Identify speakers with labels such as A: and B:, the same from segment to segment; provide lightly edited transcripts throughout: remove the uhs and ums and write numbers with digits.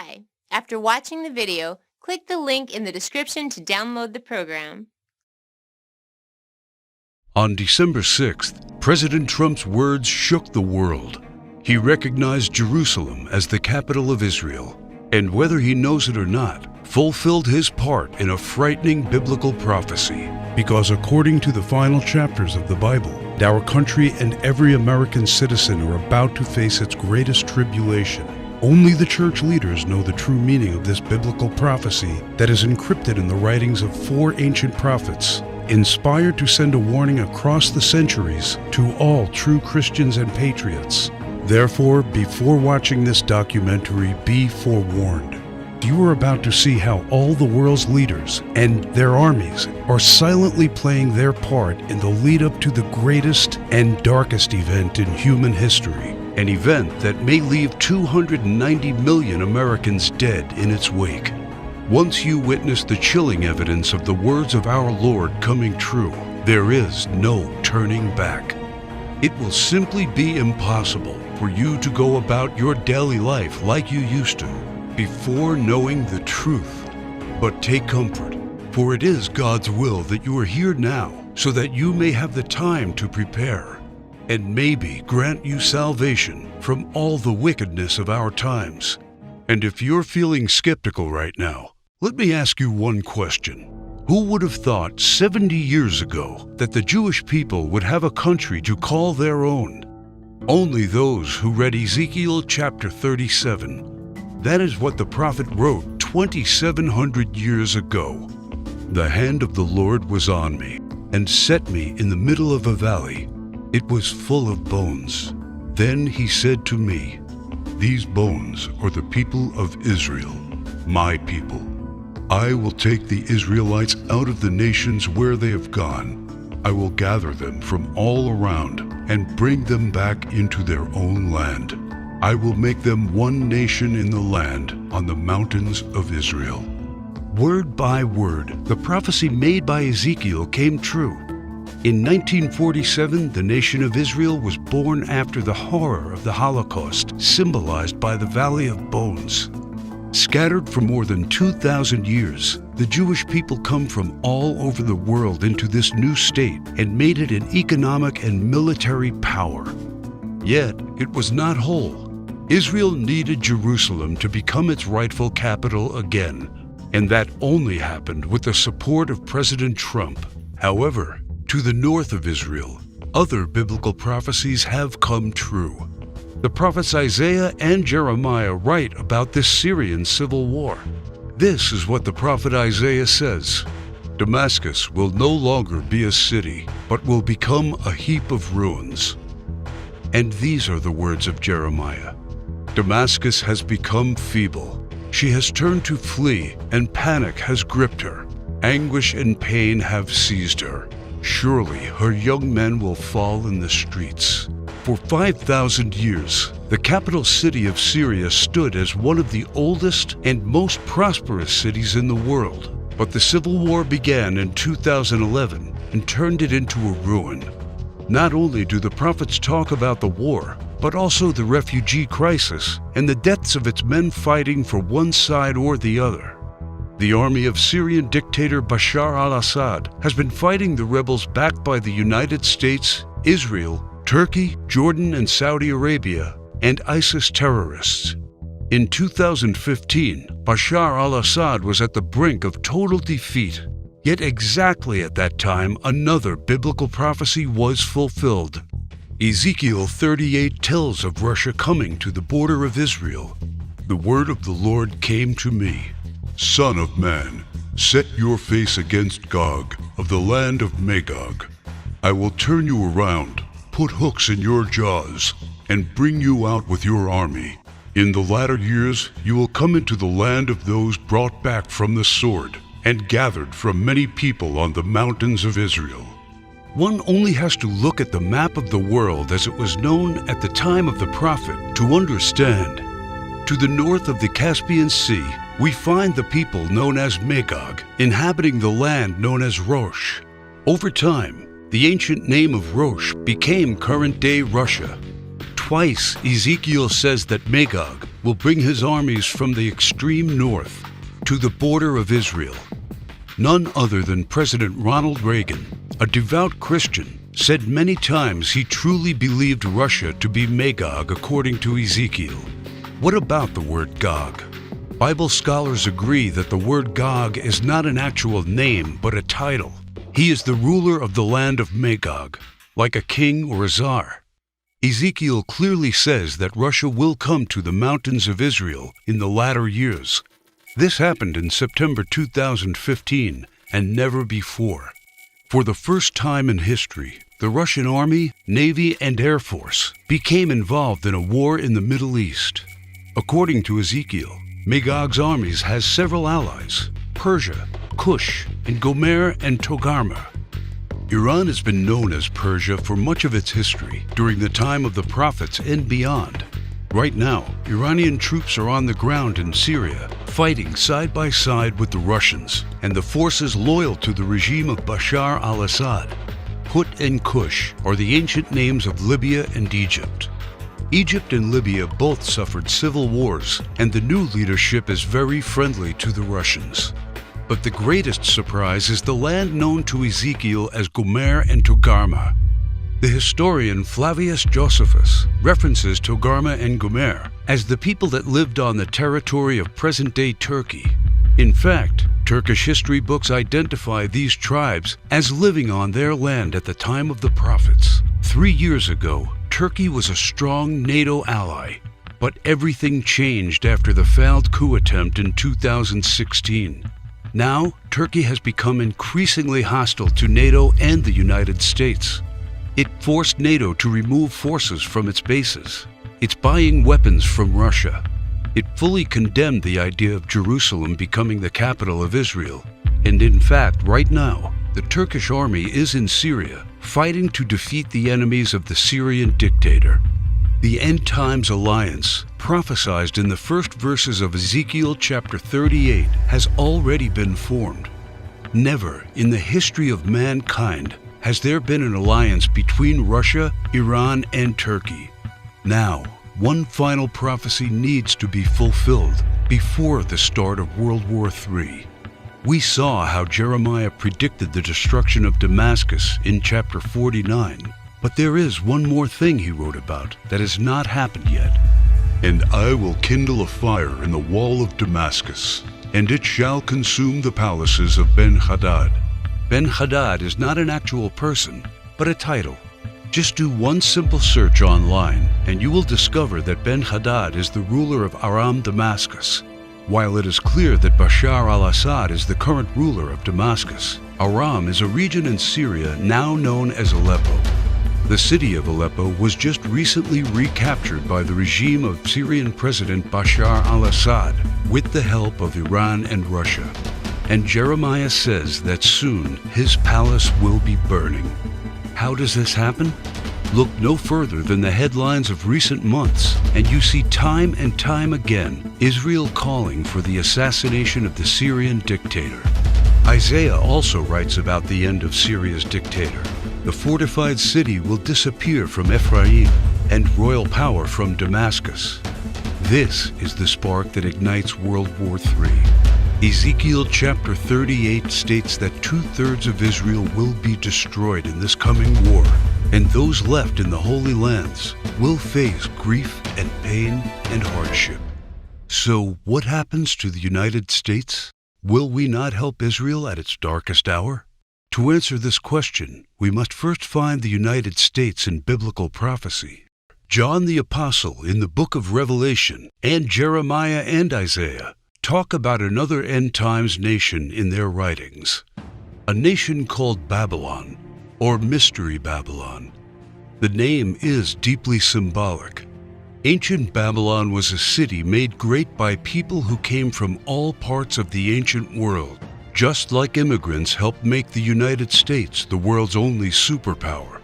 A: Hi! After watching the video, click the link in the description to download the program.
B: On December 6th, President Trump's words shook the world. He recognized Jerusalem as the capital of Israel, and whether he knows it or not, fulfilled his part in a frightening biblical prophecy.
C: Because according to the final chapters of the Bible, our country and every American citizen are about to face its greatest tribulation. Only the church leaders know the true meaning of this biblical prophecy that is encrypted in the writings of 4 ancient prophets, inspired to send a warning across the centuries to all true Christians and patriots. Therefore, before watching this documentary, be forewarned. You are about to see how all the world's leaders and their armies are silently playing their part in the lead up to the greatest and darkest event in human history.
B: An event that may leave 290 million Americans dead in its wake. Once you witness the chilling evidence of the words of our Lord coming true, there is no turning back. It will simply be impossible for you to go about your daily life like you used to before knowing the truth. But take comfort, for it is God's will that you are here now so that you may have the time to prepare and maybe grant you salvation from all the wickedness of our times. And if you're feeling skeptical right now, let me ask you one question. Who would have thought 70 years ago that the Jewish people would have a country to call their own? Only those who read Ezekiel chapter 37. That is what the prophet wrote 2,700 years ago. The hand of the Lord was on me and set me in the middle of a valley. It was full of bones. Then he said to me, "These bones are the people of Israel, my people. I will take the Israelites out of the nations where they have gone. I will gather them from all around and bring them back into their own land. I will make them one nation in the land on the mountains of Israel." Word by word, the prophecy made by Ezekiel came true. In 1947, the nation of Israel was born after the horror of the Holocaust, symbolized by the Valley of Bones. Scattered for more than 2,000 years, the Jewish people come from all over the world into this new state and made it an economic and military power. Yet, it was not whole. Israel needed Jerusalem to become its rightful capital again, and that only happened with the support of President Trump. However, to the north of Israel, other biblical prophecies have come true. The prophets Isaiah and Jeremiah write about this Syrian civil war. This is what the prophet Isaiah says: "Damascus will no longer be a city, but will become a heap of ruins." And these are the words of Jeremiah: "Damascus has become feeble. She has turned to flee, and panic has gripped her. Anguish and pain have seized her. Surely her young men will fall in the streets." For 5,000 years, the capital city of Syria stood as one of the oldest and most prosperous cities in the world. But the civil war began in 2011 and turned it into a ruin. Not only do the prophets talk about the war, but also the refugee crisis and the deaths of its men fighting for one side or the other. The army of Syrian dictator Bashar al-Assad has been fighting the rebels backed by the United States, Israel, Turkey, Jordan, and Saudi Arabia, and ISIS terrorists. In 2015, Bashar al-Assad was at the brink of total defeat. Yet exactly at that time, another biblical prophecy was fulfilled. Ezekiel 38 tells of Russia coming to the border of Israel. The word of the Lord came to me: "Son of man, set your face against Gog of the land of Magog. I will turn you around, put hooks in your jaws, and bring you out with your army. In the latter years you will come into the land of those brought back from the sword and gathered from many people on the mountains of Israel." One only has to look at the map of the world as it was known at the time of the prophet to understand. To the north of the Caspian Sea, we find the people known as Magog, inhabiting the land known as Rosh. Over time, the ancient name of Rosh became current-day Russia. Twice, Ezekiel says that Magog will bring his armies from the extreme north to the border of Israel. None other than President Ronald Reagan, a devout Christian, said many times he truly believed Russia to be Magog according to Ezekiel. What about the word Gog? Bible scholars agree that the word Gog is not an actual name but a title. He is the ruler of the land of Magog, like a king or a czar. Ezekiel clearly says that Russia will come to the mountains of Israel in the latter years. This happened in September 2015 and never before. For the first time in history, the Russian Army, Navy, and Air Force became involved in a war in the Middle East. According to Ezekiel, Magog's armies has several allies: Persia, Kush, and Gomer and Togarmah. Iran has been known as Persia for much of its history during the time of the prophets and beyond. Right now, Iranian troops are on the ground in Syria, fighting side by side with the Russians and the forces loyal to the regime of Bashar al-Assad. Put and Kush are the ancient names of Libya and Egypt. Egypt and Libya both suffered civil wars, and the new leadership is very friendly to the Russians. But the greatest surprise is the land known to Ezekiel as Gomer and Togarmah. The historian Flavius Josephus references Togarmah and Gomer as the people that lived on the territory of present-day Turkey. In fact, Turkish history books identify these tribes as living on their land at the time of the prophets. 3 years ago, Turkey was a strong NATO ally, but everything changed after the failed coup attempt in 2016. Now, Turkey has become increasingly hostile to NATO and the United States. It forced NATO to remove forces from its bases. It's buying weapons from Russia. It fully condemned the idea of Jerusalem becoming the capital of Israel. And in fact, right now, the Turkish army is in Syria, fighting to defeat the enemies of the Syrian dictator. The End Times Alliance, prophesied in the first verses of Ezekiel chapter 38, has already been formed. Never in the history of mankind has there been an alliance between Russia, Iran, and Turkey. Now, one final prophecy needs to be fulfilled before the start of World War III. We saw how Jeremiah predicted the destruction of Damascus in chapter 49, but there is one more thing he wrote about that has not happened yet. And I will kindle a fire in the wall of Damascus, and it shall consume the palaces of Ben-Hadad. Ben-Hadad is not an actual person, but a title. Just do one simple search online, and you will discover that Ben-Hadad is the ruler of Aram Damascus. While it is clear that Bashar al-Assad is the current ruler of Damascus, Aram is a region in Syria now known as Aleppo. The city of Aleppo was just recently recaptured by the regime of Syrian President Bashar al-Assad with the help of Iran and Russia. And Jeremiah says that soon his palace will be burning. How does this happen? Look no further than the headlines of recent months, and you see time and time again Israel calling for the assassination of the Syrian dictator. Isaiah also writes about the end of Syria's dictator. The fortified city will disappear from Ephraim, and royal power from Damascus. This is the spark that ignites World War III. Ezekiel chapter 38 states that 2/3 of Israel will be destroyed in this coming war, and those left in the Holy Lands will face grief and pain and hardship. So what happens to the United States? Will we not help Israel at its darkest hour? To answer this question, we must first find the United States in biblical prophecy. John the Apostle in the book of Revelation and Jeremiah and Isaiah talk about another end times nation in their writings, a nation called Babylon, or Mystery Babylon. The name is deeply symbolic. Ancient Babylon was a city made great by people who came from all parts of the ancient world, just like immigrants helped make the United States the world's only superpower.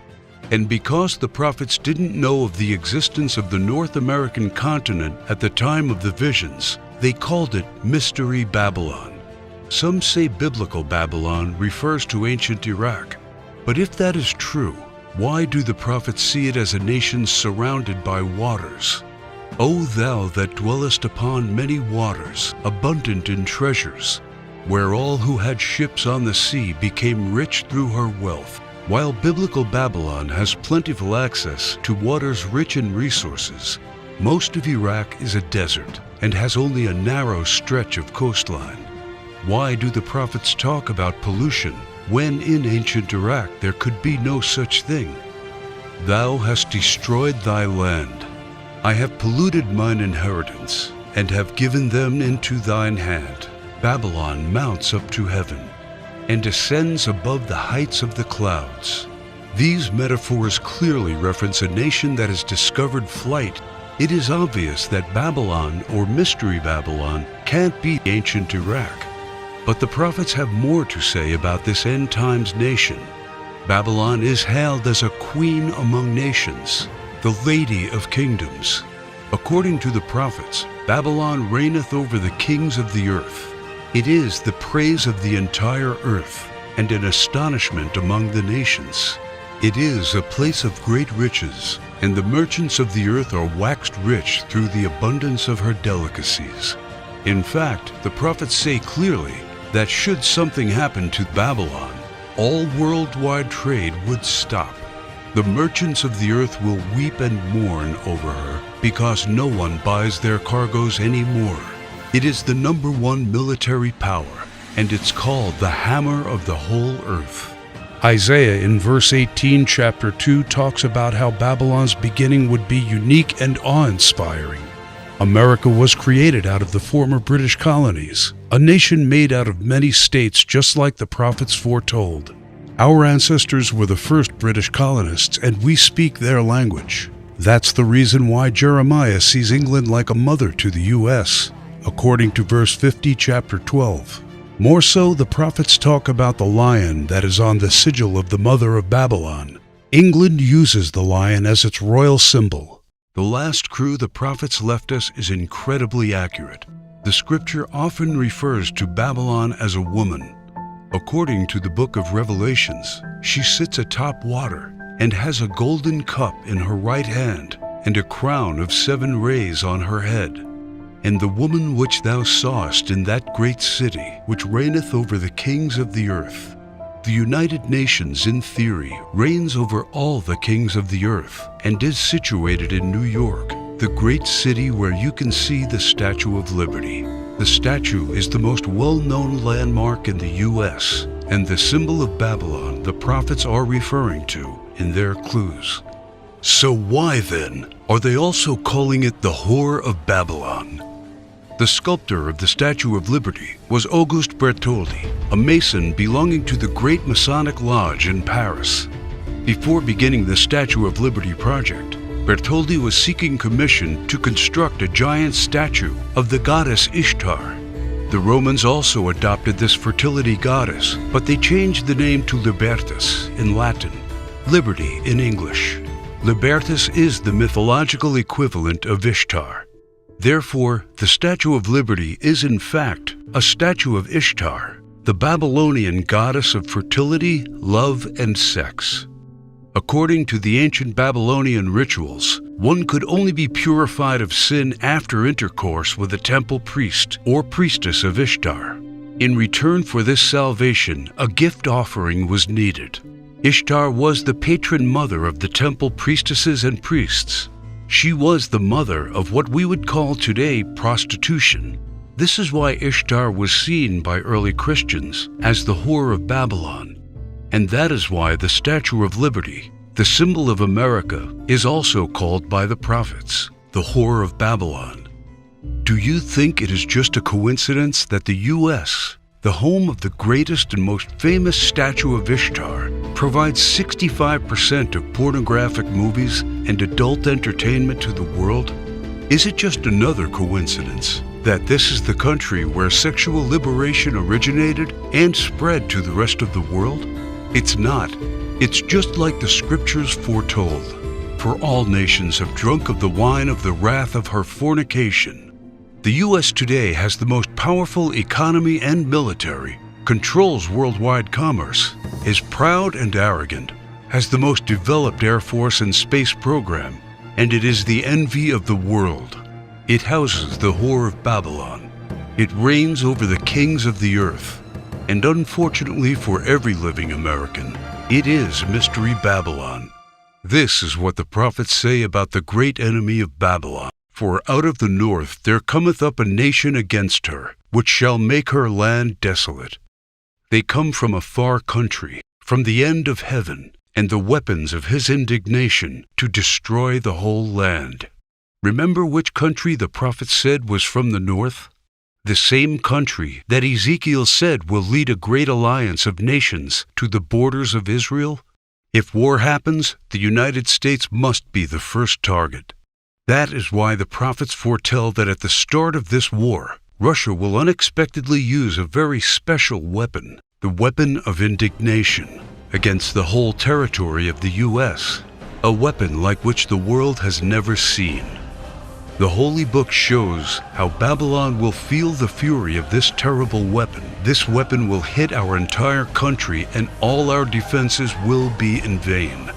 B: And because the prophets didn't know of the existence of the North American continent at the time of the visions, they called it Mystery Babylon. Some say biblical Babylon refers to ancient Iraq. But if that is true, Why do the prophets see it as a nation surrounded by waters? O thou that dwellest upon many waters, abundant in treasures, where all who had ships on the sea became rich through her wealth. While biblical Babylon has plentiful access to waters rich in resources, most of Iraq is a desert and has only a narrow stretch of coastline. Why do the prophets talk about pollution when in ancient Iraq there could be no such thing? Thou hast destroyed thy land. I have polluted mine inheritance, and have given them into thine hand. Babylon mounts up to heaven, and ascends above the heights of the clouds. These metaphors clearly reference a nation that has discovered flight. It is obvious that Babylon, or Mystery Babylon, can't be ancient Iraq. But the prophets have more to say about this end times nation. Babylon is hailed as a queen among nations, the lady of kingdoms. According to the prophets, Babylon reigneth over the kings of the earth. It is the praise of the entire earth, and an astonishment among the nations. It is a place of great riches, and the merchants of the earth are waxed rich through the abundance of her delicacies. In fact, the prophets say clearly that should something happen to Babylon, all worldwide trade would stop. The merchants of the earth will weep and mourn over her, because no one buys their cargoes anymore. It is the #1 military power, and it's called the hammer of the whole earth.
C: Isaiah in verse 18, chapter 2, talks about how Babylon's beginning would be unique and awe-inspiring. America was created out of the former British colonies, a nation made out of many states just like the prophets foretold. Our ancestors were the first British colonists, and we speak their language. That's the reason why Jeremiah sees England like a mother to the U.S., according to verse 50, chapter 12. More so, the prophets talk about the lion that is on the sigil of the mother of Babylon. England uses the lion as its royal symbol.
B: The last crew the prophets left us is incredibly accurate. The scripture often refers to Babylon as a woman. According to the book of Revelations, she sits atop water and has a golden cup in her right hand and a crown of 7 rays on her head. And the woman which thou sawest in that great city, which reigneth over the kings of the earth. The United Nations, in theory, reigns over all the kings of the earth and is situated in New York, the great city where you can see the Statue of Liberty. The statue is the most well-known landmark in the U.S. and the symbol of Babylon the prophets are referring to in their clues. So why, then, are they also calling it the Whore of Babylon? The sculptor of the Statue of Liberty was Auguste Bertholdi, a Mason belonging to the Great Masonic Lodge in Paris. Before beginning the Statue of Liberty project, Bertholdi was seeking commission to construct a giant statue of the goddess Ishtar. The Romans also adopted this fertility goddess, but they changed the name to Libertas in Latin, liberty in English. Libertas is the mythological equivalent of Ishtar. Therefore, the Statue of Liberty is in fact a statue of Ishtar, the Babylonian goddess of fertility, love, and sex. According to the ancient Babylonian rituals, one could only be purified of sin after intercourse with a temple priest or priestess of Ishtar. In return for this salvation, a gift offering was needed. Ishtar was the patron mother of the temple priestesses and priests. She was the mother of what we would call today prostitution. This is why Ishtar was seen by early Christians as the Whore of Babylon. And that is why the Statue of Liberty, the symbol of America, is also called by the prophets the Whore of Babylon. Do you think it is just a coincidence that the U.S., the home of the greatest and most famous statue of Ishtar, provides 65% of pornographic movies and adult entertainment to the world? Is it just another coincidence that this is the country where sexual liberation originated and spread to the rest of the world? It's not. It's just like the scriptures foretold. For all nations have drunk of the wine of the wrath of her fornication. The U.S. today has the most powerful economy and military, controls worldwide commerce, is proud and arrogant, has the most developed Air Force and space program, and it is the envy of the world. It houses the whore of Babylon. It reigns over the kings of the earth. And unfortunately for every living American, it is Mystery Babylon. This is what the prophets say about the great enemy of Babylon. For out of the north there cometh up a nation against her, which shall make her land desolate. They come from a far country, from the end of heaven, and the weapons of his indignation to destroy the whole land. Remember which country the prophet said was from the north? The same country that Ezekiel said will lead a great alliance of nations to the borders of Israel? If war happens, the United States must be the first target. That is why the prophets foretell that at the start of this war, Russia will unexpectedly use a very special weapon, the weapon of indignation, against the whole territory of the U.S., a weapon like which the world has never seen. The Holy Book shows how Babylon will feel the fury of this terrible weapon. This weapon will hit our entire country, and all our defenses will be in vain.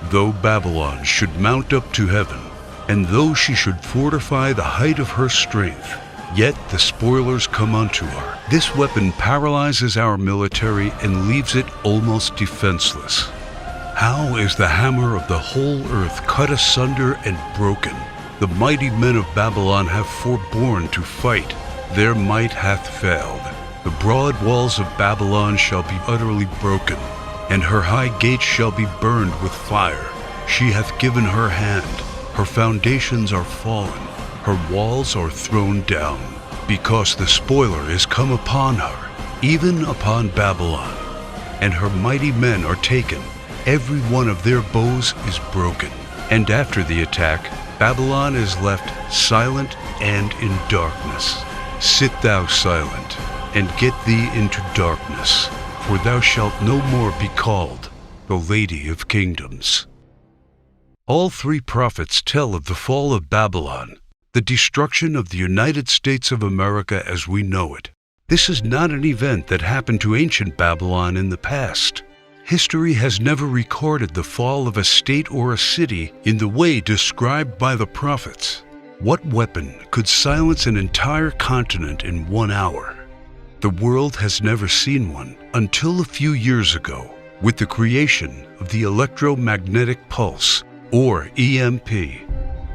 B: Though Babylon should mount up to heaven, and though she should fortify the height of her strength, yet the spoilers come unto her. This weapon paralyzes our military and leaves it almost defenseless. How is the hammer of the whole earth cut asunder and broken? The mighty men of Babylon have forborne to fight. Their might hath failed. The broad walls of Babylon shall be utterly broken, and her high gates shall be burned with fire. She hath given her hand. Her foundations are fallen. Her walls are thrown down, because the spoiler is come upon her, even upon Babylon. And her mighty men are taken. Every one of their bows is broken. And after the attack, Babylon is left silent and in darkness. Sit thou silent, and get thee into darkness, for thou shalt no more be called the Lady of Kingdoms. All three prophets tell of the fall of Babylon, the destruction of the United States of America as we know it. This is not an event that happened to ancient Babylon in the past. History has never recorded the fall of a state or a city in the way described by the prophets. What weapon could silence an entire continent in 1 hour? The world has never seen one until a few years ago, with the creation of the electromagnetic pulse, or EMP.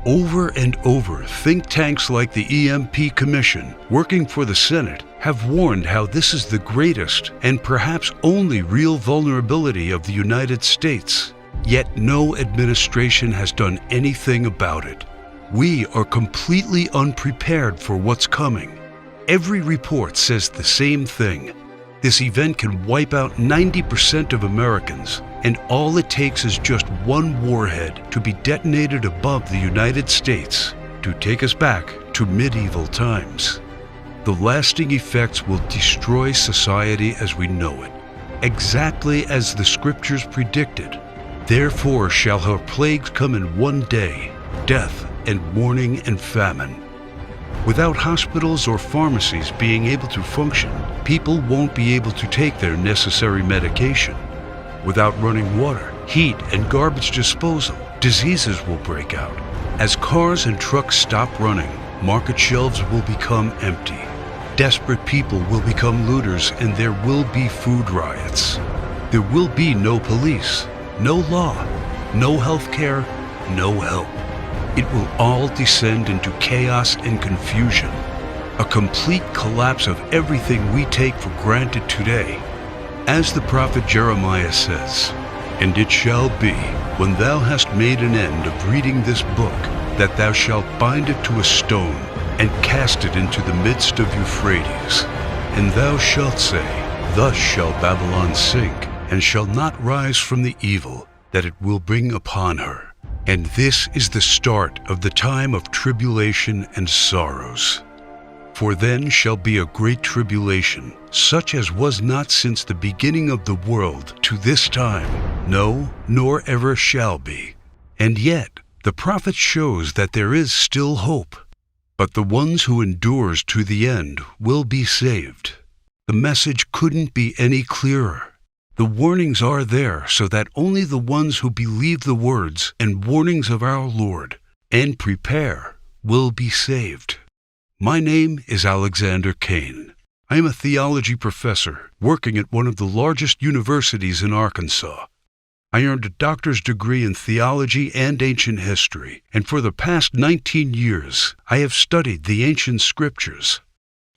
B: Over and over, think tanks like the EMP Commission, working for the Senate, have warned how this is the greatest and perhaps only real vulnerability of the United States. Yet no administration has done anything about it. We are completely unprepared for what's coming. Every report says the same thing. This event can wipe out 90% of Americans, and all it takes is just one warhead to be detonated above the United States to take us back to medieval times. The lasting effects will destroy society as we know it, exactly as the scriptures predicted. Therefore shall her plagues come in one day, death and mourning and famine. Without hospitals or pharmacies being able to function, people won't be able to take their necessary medication. Without running water, heat, and garbage disposal, diseases will break out. As cars and trucks stop running, market shelves will become empty. Desperate people will become looters, and there will be food riots. There will be no police, no law, no health care, no help. It will all descend into chaos and confusion, a complete collapse of everything we take for granted today. As the prophet Jeremiah says, "And it shall be, when thou hast made an end of reading this book, that thou shalt bind it to a stone, and cast it into the midst of Euphrates. And thou shalt say, Thus shall Babylon sink, and shall not rise from the evil that it will bring upon her. And this is the start of the time of tribulation and sorrows. For then shall be a great tribulation, such as was not since the beginning of the world to this time, no, nor ever shall be." And yet, the prophet shows that there is still hope. But the ones who endures to the end will be saved. The message couldn't be any clearer. The warnings are there so that only the ones who believe the words and warnings of our Lord and prepare will be saved. My name is Alexander Kane. I am a theology professor working at one of the largest universities in Arkansas. I earned a doctor's degree in theology and ancient history, and for the past 19 years, I have studied the ancient scriptures.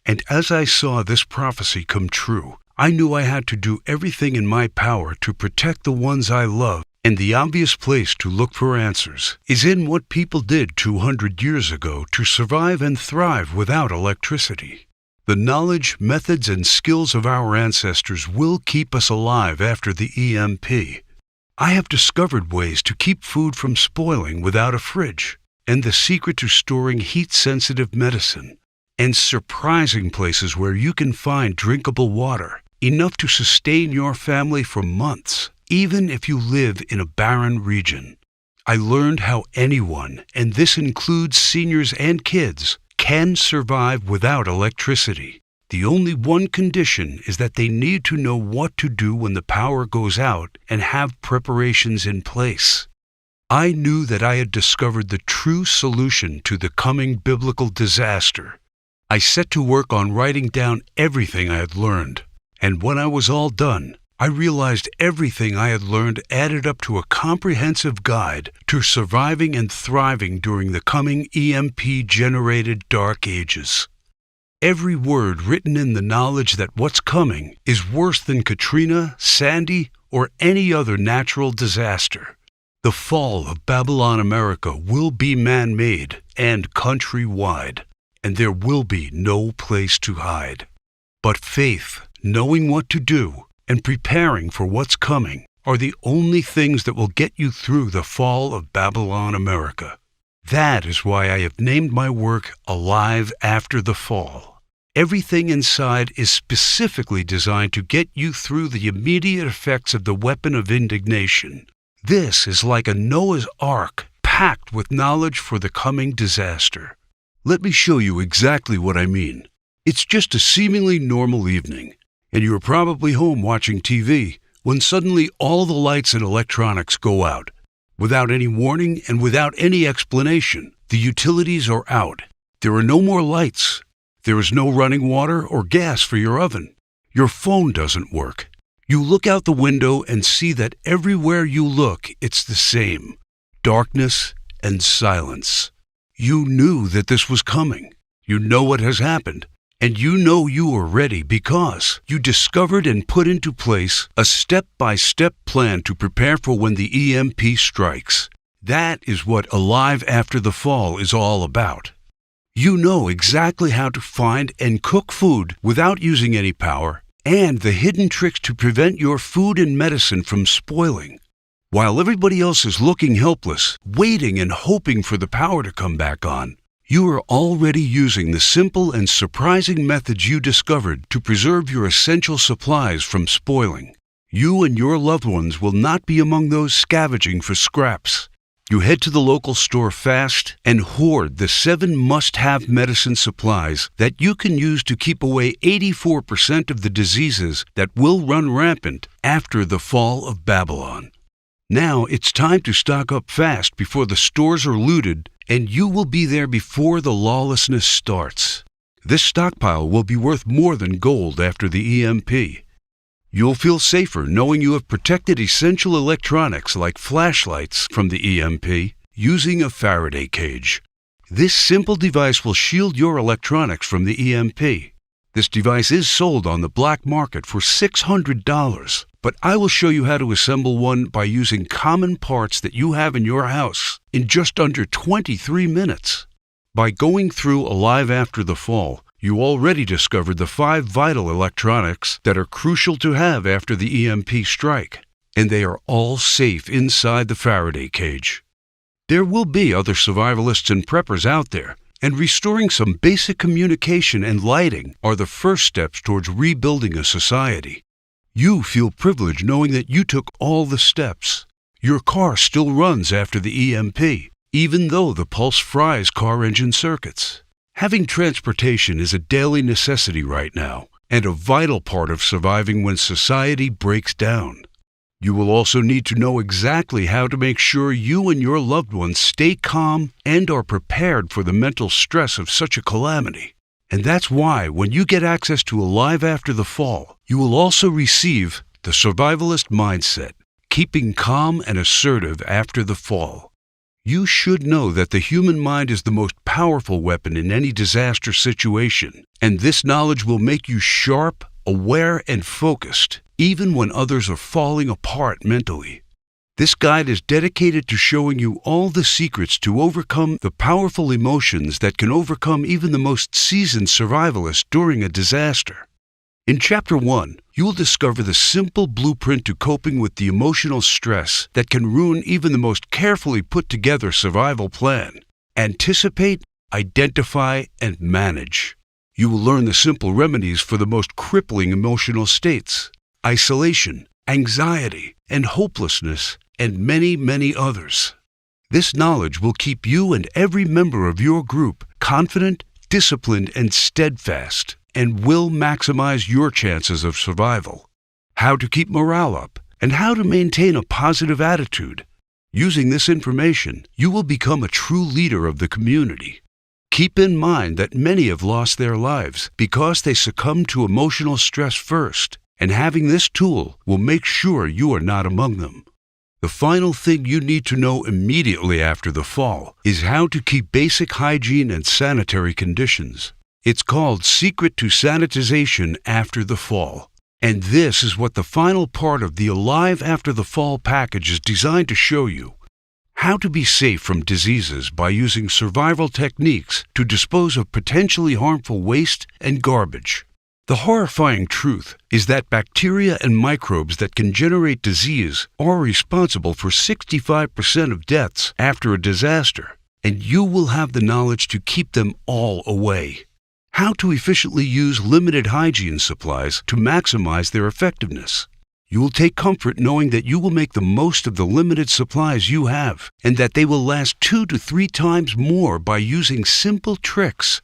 B: And as I saw this prophecy come true, I knew I had to do everything in my power to protect the ones I love, and the obvious place to look for answers is in what people did 200 years ago to survive and thrive without electricity. The knowledge, methods, and skills of our ancestors will keep us alive after the EMP. I have discovered ways to keep food from spoiling without a fridge, and the secret to storing heat-sensitive medicine, and surprising places where you can find drinkable water, enough to sustain your family for months, even if you live in a barren region. I learned how anyone, and this includes seniors and kids, can survive without electricity. The only one condition is that they need to know what to do when the power goes out and have preparations in place. I knew that I had discovered the true solution to the coming biblical disaster. I set to work on writing down everything I had learned, and when I was all done, I realized everything I had learned added up to a comprehensive guide to surviving and thriving during the coming EMP-generated dark ages. Every word written in the knowledge that what's coming is worse than Katrina, Sandy, or any other natural disaster. The fall of Babylon America will be man-made and countrywide, and there will be no place to hide. But faith, knowing what to do, and preparing for what's coming are the only things that will get you through the fall of Babylon America. That is why I have named my work Alive After the Fall. Everything inside is specifically designed to get you through the immediate effects of the weapon of indignation. This is like a Noah's Ark packed with knowledge for the coming disaster. Let me show you exactly what I mean. It's just a seemingly normal evening, and you're probably home watching TV when suddenly all the lights and electronics go out. Without any warning and without any explanation, the utilities are out. There are no more lights. There is no running water or gas for your oven. Your phone doesn't work. You look out the window and see that everywhere you look, it's the same: darkness and silence. You knew that this was coming. You know what has happened. And you know you are ready because you discovered and put into place a step-by-step plan to prepare for when the EMP strikes. That is what Alive After the Fall is all about. You know exactly how to find and cook food without using any power, and the hidden tricks to prevent your food and medicine from spoiling. While everybody else is looking helpless, waiting and hoping for the power to come back on, you are already using the simple and surprising methods you discovered to preserve your essential supplies from spoiling. You and your loved ones will not be among those scavenging for scraps. You head to the local store fast and hoard the 7 must-have medicine supplies that you can use to keep away 84% of the diseases that will run rampant after the fall of Babylon. Now it's time to stock up fast before the stores are looted, and you will be there before the lawlessness starts. This stockpile will be worth more than gold after the EMP. You'll feel safer knowing you have protected essential electronics like flashlights from the EMP using a Faraday cage. This simple device will shield your electronics from the EMP. This device is sold on the black market for $600, but I will show you how to assemble one by using common parts that you have in your house in just under 23 minutes. By going through Alive After the Fall, you already discovered the 5 vital electronics that are crucial to have after the EMP strike, and they are all safe inside the Faraday cage. There will be other survivalists and preppers out there, and restoring some basic communication and lighting are the first steps towards rebuilding a society. You feel privileged knowing that you took all the steps. Your car still runs after the EMP, even though the pulse fries car engine circuits. Having transportation is a daily necessity right now, and a vital part of surviving when society breaks down. You will also need to know exactly how to make sure you and your loved ones stay calm and are prepared for the mental stress of such a calamity. And that's why when you get access to Alive After the Fall, you will also receive the Survivalist Mindset, Keeping Calm and Assertive After the Fall. You should know that the human mind is the most powerful weapon in any disaster situation, and this knowledge will make you sharp, aware, and focused, even when others are falling apart mentally. This guide is dedicated to showing you all the secrets to overcome the powerful emotions that can overcome even the most seasoned survivalists during a disaster. In Chapter 1, you will discover the simple blueprint to coping with the emotional stress that can ruin even the most carefully put together survival plan. Anticipate, identify, and manage. You will learn the simple remedies for the most crippling emotional states: isolation, anxiety, and hopelessness, and many, many others. This knowledge will keep you and every member of your group confident, disciplined, and steadfast, and will maximize your chances of survival. How to keep morale up, and how to maintain a positive attitude. Using this information, you will become a true leader of the community. Keep in mind that many have lost their lives because they succumbed to emotional stress first, and having this tool will make sure you are not among them. The final thing you need to know immediately after the fall is how to keep basic hygiene and sanitary conditions. It's called Secret to Sanitization After the Fall. And this is what the final part of the Alive After the Fall package is designed to show you. How to be safe from diseases by using survival techniques to dispose of potentially harmful waste and garbage. The horrifying truth is that bacteria and microbes that can generate disease are responsible for 65% of deaths after a disaster, and you will have the knowledge to keep them all away. How to efficiently use limited hygiene supplies to maximize their effectiveness. You will take comfort knowing that you will make the most of the limited supplies you have, and that they will last 2 to 3 times more by using simple tricks.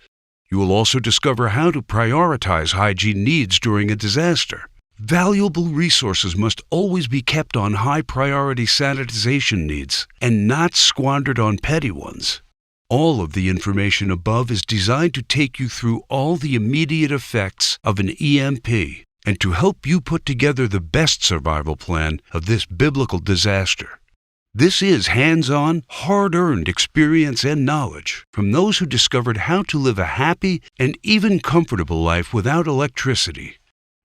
B: You will also discover how to prioritize hygiene needs during a disaster. Valuable resources must always be kept on high-priority sanitization needs and not squandered on petty ones. All of the information above is designed to take you through all the immediate effects of an EMP and to help you put together the best survival plan of this biblical disaster. This is hands-on, hard-earned experience and knowledge from those who discovered how to live a happy and even comfortable life without electricity.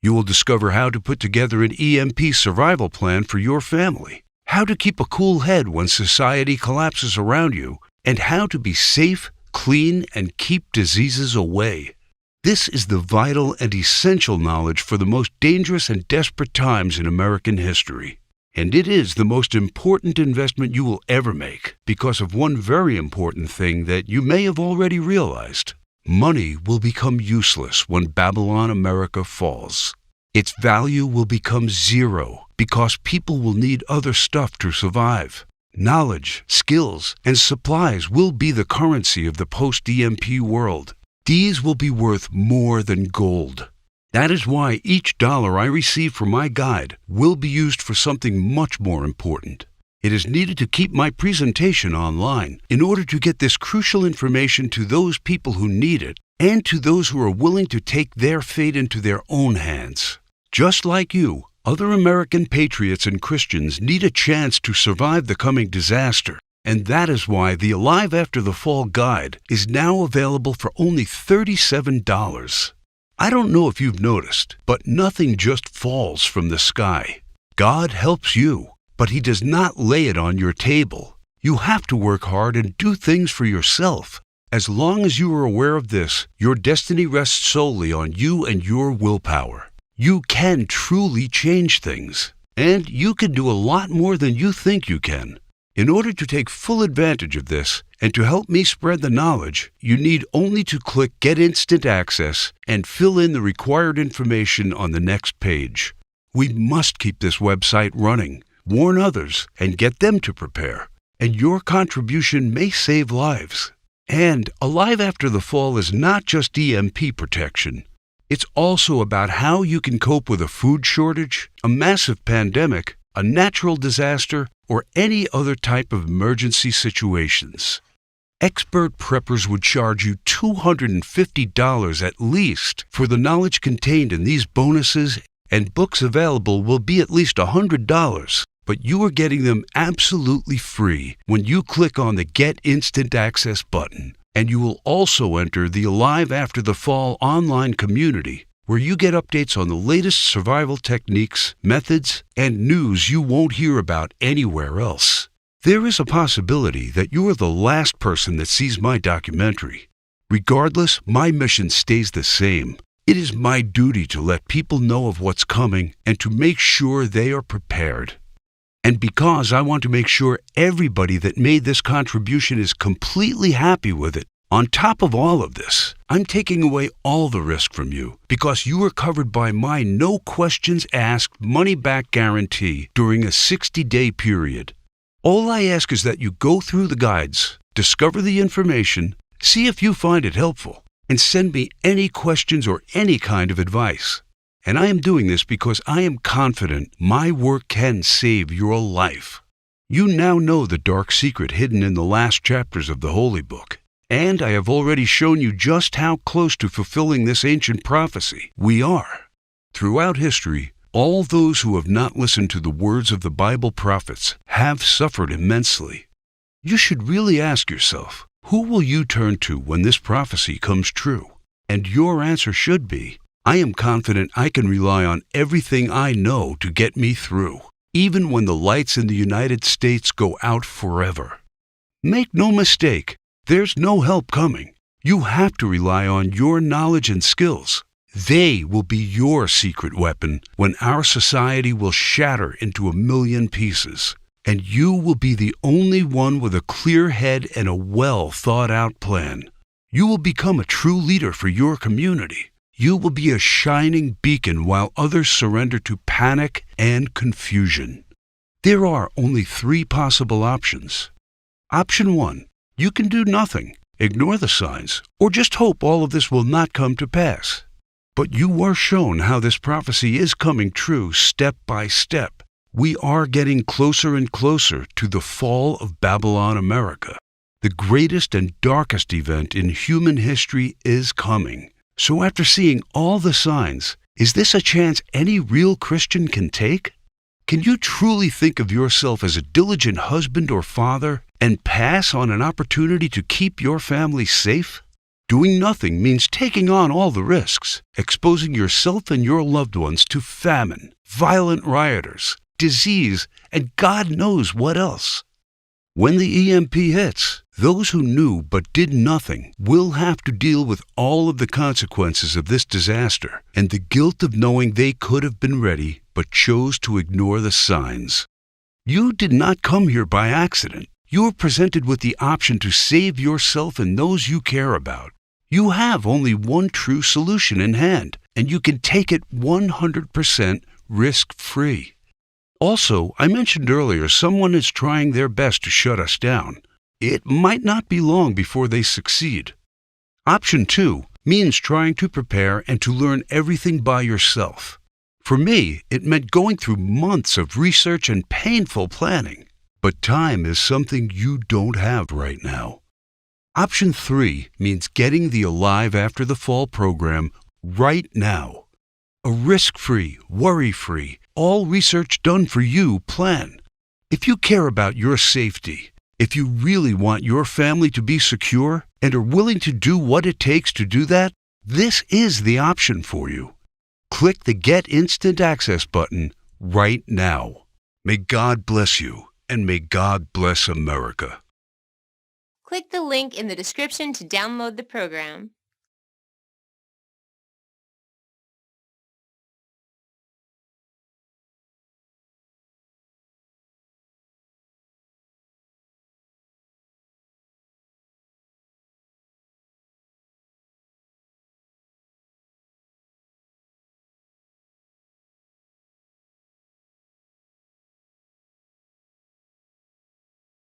B: You will discover how to put together an EMP survival plan for your family, how to keep a cool head when society collapses around you, and how to be safe, clean, and keep diseases away. This is the vital and essential knowledge for the most dangerous and desperate times in American history. And it is the most important investment you will ever make because of one very important thing that you may have already realized. Money will become useless when Babylon America falls. Its value will become zero because people will need other stuff to survive. Knowledge, skills, and supplies will be the currency of the post-EMP world. These will be worth more than gold. That is why each dollar I receive for my guide will be used for something much more important. It is needed to keep my presentation online in order to get this crucial information to those people who need it and to those who are willing to take their fate into their own hands. Just like you, other American patriots and Christians need a chance to survive the coming disaster, and that is why the Alive After the Fall guide is now available for only $37. I don't know if you've noticed, but nothing just falls from the sky. God helps you, but He does not lay it on your table. You have to work hard and do things for yourself. As long as you are aware of this, your destiny rests solely on you and your willpower. You can truly change things, and you can do a lot more than you think you can. In order to take full advantage of this and to help me spread the knowledge, you need only to click Get Instant Access and fill in the required information on the next page. We must keep this website running, warn others, and get them to prepare. And your contribution may save lives. And Alive After the Fall is not just EMP protection. It's also about how you can cope with a food shortage, a massive pandemic, a natural disaster, or any other type of emergency situations. Expert preppers would charge you $250 at least for the knowledge contained in these bonuses, and books available will be at least $100, but you are getting them absolutely free when you click on the Get Instant Access button. And you will also enter the Alive After the Fall online community, where you get updates on the latest survival techniques, methods, and news you won't hear about anywhere else. There is a possibility that you are the last person that sees my documentary. Regardless, my mission stays the same. It is my duty to let people know of what's coming and to make sure they are prepared. And because I want to make sure everybody that made this contribution is completely happy with it, on top of all of this, I'm taking away all the risk from you because you are covered by my no questions asked money-back guarantee during a 60-day period. All I ask is that you go through the guides, discover the information, see if you find it helpful, and send me any questions or any kind of advice. And I am doing this because I am confident my work can save your life. You now know the dark secret hidden in the last chapters of the Holy Book. And I have already shown you just how close to fulfilling this ancient prophecy we are. Throughout history, all those who have not listened to the words of the Bible prophets have suffered immensely. You should really ask yourself, who will you turn to when this prophecy comes true? And your answer should be, I am confident I can rely on everything I know to get me through, even when the lights in the United States go out forever. Make no mistake, there's no help coming. You have to rely on your knowledge and skills. They will be your secret weapon when our society will shatter into 1,000,000 pieces. And you will be the only one with a clear head and a well-thought-out plan. You will become a true leader for your community. You will be a shining beacon while others surrender to panic and confusion. There are only 3 possible options. Option 1, you can do nothing, ignore the signs, or just hope all of this will not come to pass. But you are shown how this prophecy is coming true step by step. We are getting closer and closer to the fall of Babylon America. The greatest and darkest event in human history is coming. So after seeing all the signs, is this a chance any real Christian can take? Can you truly think of yourself as a diligent husband or father and pass on an opportunity to keep your family safe? Doing nothing means taking on all the risks, exposing yourself and your loved ones to famine, violent rioters, disease, and God knows what else. When the EMP hits, those who knew but did nothing will have to deal with all of the consequences of this disaster and the guilt of knowing they could have been ready but chose to ignore the signs. You did not come here by accident. You were presented with the option to save yourself and those you care about. You have only one true solution in hand, and you can take it 100% risk-free. Also, I mentioned earlier someone is trying their best to shut us down. It might not be long before they succeed. Option 2 means trying to prepare and to learn everything by yourself. For me, it meant going through months of research and painful planning. But time is something you don't have right now. Option 3 means getting the Alive After the Fall program right now. A risk-free, worry-free, all research done for you plan. If you care about your safety, if you really want your family to be secure and are willing to do what it takes to do that, this is the option for you. Click the Get Instant Access button right now. May God bless you, and may God bless America.
A: Click the link in the description to download the program.